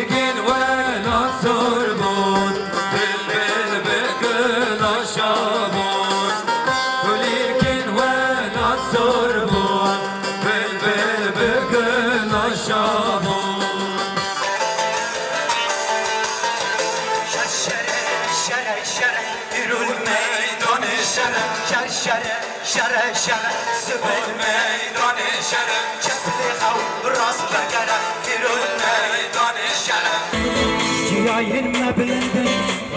گل ولا سربون بلبل بگل شابون گلی گل ولا سربون بلبل بگل شابون شره بیرون میدان شره سبل میدان شره چپل خو راست بگره بیرون میدان شره جیاین مبلندن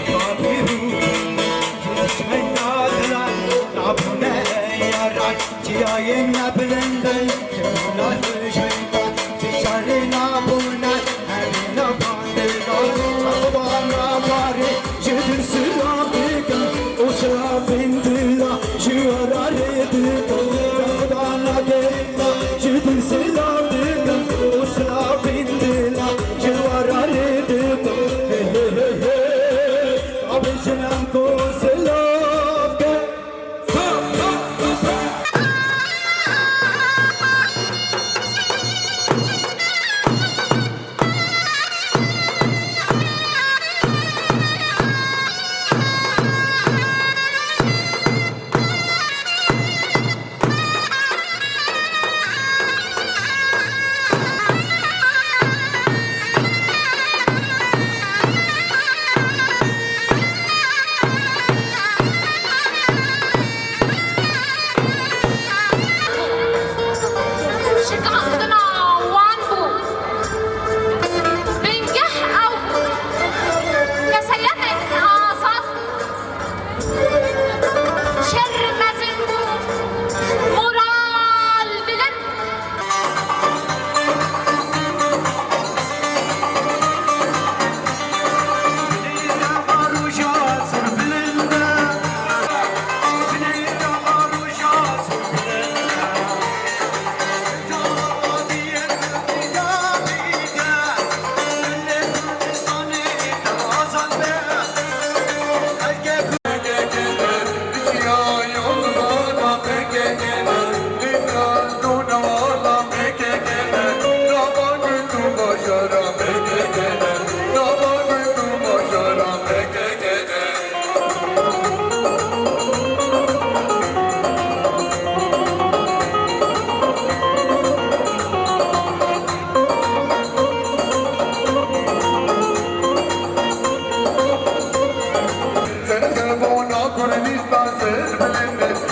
بابی رو جسمن نادلان نابونه یاران جیاین مبلندن جمال فشنگان تشاری نابونه همین باندلان اخبار باری جدر سلامکن اسرافین دلا شواراری دکن دانا دلا جدر سلامکن اسرافین دلا شواراری دکن آبشنم کو سلام کن Telefona konuştan ser bilindi